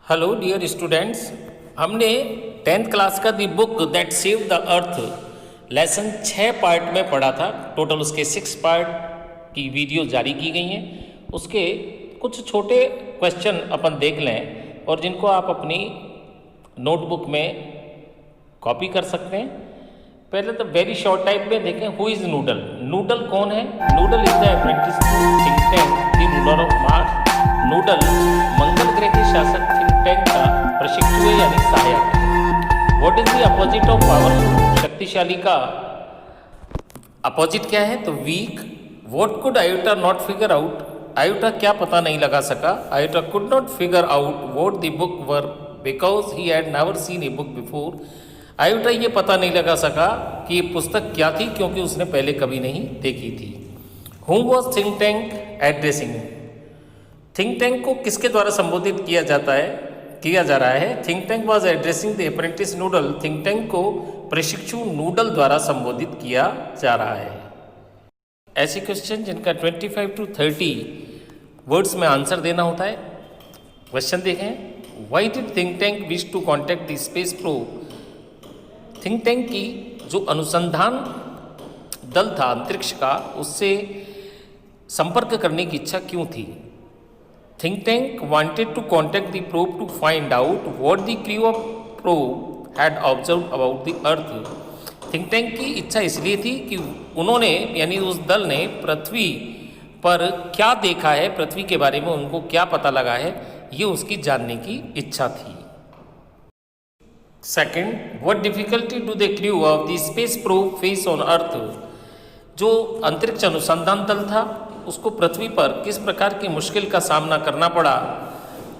Hello dear students, हमने 10th class का the book that save the earth lesson 6 part में पढ़ा था। टोटल उसके 6 पार्ट की वीडियो जारी की गई हैं। उसके कुछ छोटे क्वेश्चन अपन देख लें और जिनको आप अपनी नोटबुक में कॉपी कर सकते हैं। पहले तो वेरी शॉर्ट टाइप में देखें, हु इज़ नूडल। नूडल कौन है? Noodle is the apprentice think tank the ruler of Mars. Noodle मंगल ग्रह के शासक थिंक टैंक का प्रशिक्षु है यानी सहायक है। What is the opposite of powerful? शक्तिशाली का अपोजिट क्या है? तो weak. What could Iota not figure out? Iota क्या पता नहीं लगा सका? Iota could not figure out what the book were because he had never seen a book before. Iota ये पता नहीं लगा सका कि ये पुस्तक क्या थी क्योंकि उसने पहले कभी नहीं देखी थी। Whom was think tank addressing? Think Tank को किसके द्वारा संबोधित किया जा रहा है? Think tank was addressing the apprentice noodle. Think Tank को प्रशिक्षु नूडल द्वारा संबोधित किया जा रहा है। ऐसे क्वेश्चन जिनका 25 to 30 वर्ड्स में आंसर देना होता है। क्वेश्चन देखें, why did Think Tank wish to contact the space probe? Think Tank की जो अनुसंधान दल था अंतरिक्ष का, उससे संपर्क करने की इच्छा क्यों थी? Think Tank wanted to contact the probe to find out what the crew of probe had observed about the earth. Think Tank की इच्छा इसलिए थी कि उन्होंने यानी उस दल ने पृथ्वी पर क्या देखा है, पृथ्वी के बारे में उनको क्या पता लगा है, ये उसकी जानने की इच्छा थी। Second, what difficulty do the crew of the space probe face on earth? जो अंतरिक्ष अनुसंधान दल था उसको पृथ्वी पर किस प्रकार की मुश्किल का सामना करना पड़ा?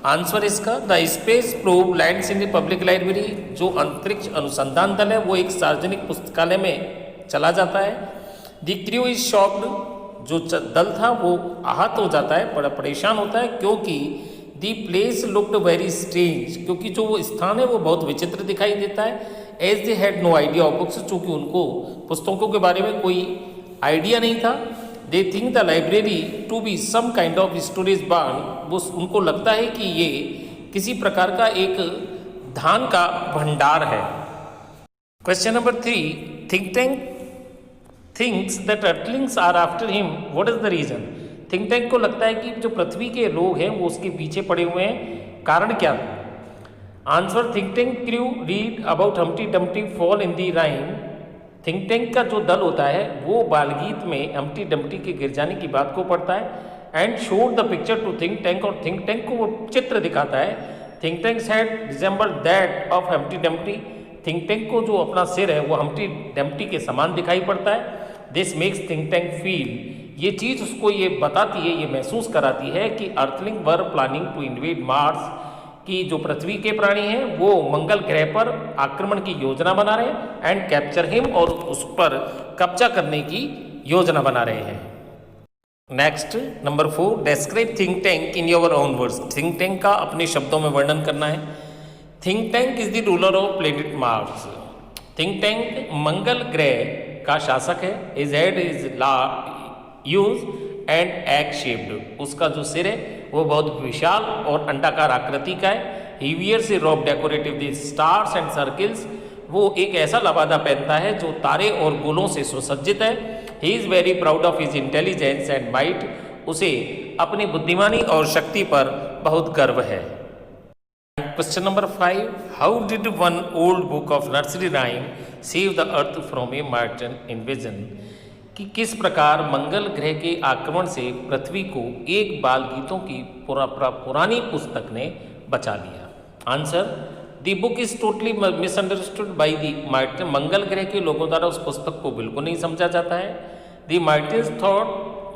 आंसर इसका, the space probe lands in the public library. जो अंतरिक्ष अनुसंधान दल है वो एक सार्वजनिक पुस्तकालय में चला जाता है। The crew is shocked. जो दल था वो आहत हो जाता है, बड़ा परेशान होता है क्योंकि the place looked very strange, क्योंकि जो वो स्थान है वो बहुत विचित्र दिखाई देता है। As they had no idea of books, चूँकि उनको पुस्तकों के बारे में कोई आइडिया नहीं था। They think the library to be some kind of storage barn. वो उनको लगता है कि ये किसी प्रकार का एक धान का भंडार है। Question number 3, Think Tank thinks that earthlings are after him, what is the reason? Think Tank को लगता है कि जो पृथ्वी के लोग हैं वो उसके पीछे पड़े हुए हैं, कारण क्या? Answer, Think Tank crew read about Humpty Dumpty fall in the rhyme. Think tank का जो दल होता है वो बालगीत में हम्टी डम्टी के गिर जाने की बात को पढ़ता है and showed the picture to Think Tank, और थिंक टैंक को वो चित्र दिखाता है। Think Tank's head resemble that of Humpty Dumpty. Think Tank को जो अपना सिर है वो हम्टी डम्टी के समान दिखाई पड़ता है। This makes think tank feel, ये चीज़ उसको ये बताती है, ये महसूस कराती है कि earthling were planning to invade Mars, कि जो पृथ्वी के प्राणी हैं वो मंगल ग्रह पर आक्रमण की योजना बना रहे हैं एंड कैप्चर हिम, और उस पर कब्जा करने की योजना बना रहे हैं। Next number 4, describe think tank in your own words. Think tank का अपने शब्दों में वर्णन करना है। Think tank is the ruler of planet Mars. Think tank मंगल ग्रह का शासक है। His head is huge and egg shaped. उसका जो सिर है वो बहुत विशाल और अंडाकार आकृति का है। ही वियर्स ए रोब decorative the stars and circles. वो एक ऐसा लबादा पहनता है जो तारे और गोलों से सुसज्जित है। He is very proud of his intelligence and might. उसे अपनी बुद्धिमानी और शक्ति पर बहुत गर्व है। Question number 5, how did one old book of nursery rhyme save the earth from A Martin invasion? कि किस प्रकार मंगल ग्रह के आक्रमण से पृथ्वी को एक बाल गीतों की पुरानी पुस्तक ने बचा लिया। Answer, the book is totally misunderstood by the Martians. मंगल ग्रह के लोगों द्वारा उस पुस्तक को बिल्कुल नहीं समझा जाता है। द मार्टिन्स थॉट,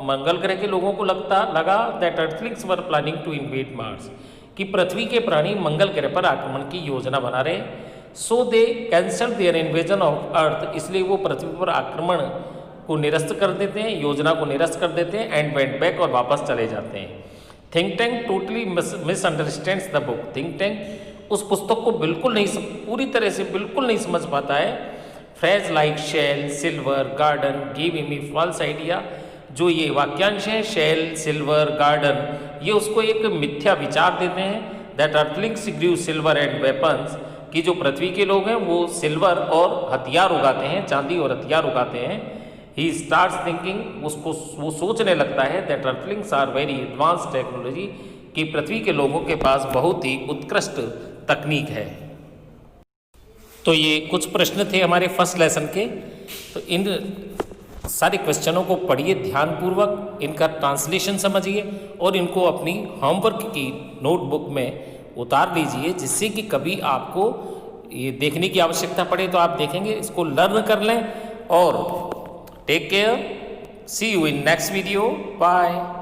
मंगल ग्रह के लोगों को लगा that earthlings were planning to invade Mars, कि पृथ्वी के प्राणी मंगल ग्रह पर आक्रमण की योजना बना रहे हैं। So they cancel their invasion of earth, इसलिए वो पृथ्वी पर आक्रमण को निरस्त कर देते हैं, योजना को निरस्त कर देते हैं एंड वेंट बैक, और वापस चले जाते हैं। Think tank totally misunderstands the book. Think tank उस पुस्तक को बिल्कुल नहीं पूरी तरह से बिल्कुल नहीं समझ पाता है। Phrase like shell, silver, garden give him a false idea. जो ये वाक्यांश है शेल, सिल्वर, गार्डन, ये उसको एक मिथ्या विचार देते हैं। That earthlings grew silver and weapons, कि जो पृथ्वी के लोग हैं वो सिल्वर और हथियार उगाते हैं, चांदी और हथियार उगाते हैं। ही स्टार्ट्स थिंकिंग, उसको वो सोचने लगता है that earthlings are very advance technology, कि पृथ्वी के लोगों के पास बहुत ही उत्कृष्ट तकनीक है। तो ये कुछ प्रश्न थे हमारे फर्स्ट लेसन के। तो इन सारे क्वेश्चनों को पढ़िए ध्यानपूर्वक, इनका ट्रांसलेशन समझिए और इनको अपनी होमवर्क की नोटबुक में उतार लीजिए, जिससे कि कभी आपको ये देखने की आवश्यकता पड़े तो आप देखेंगे, इसको लर्न कर लें। और take care, see you in next video, bye.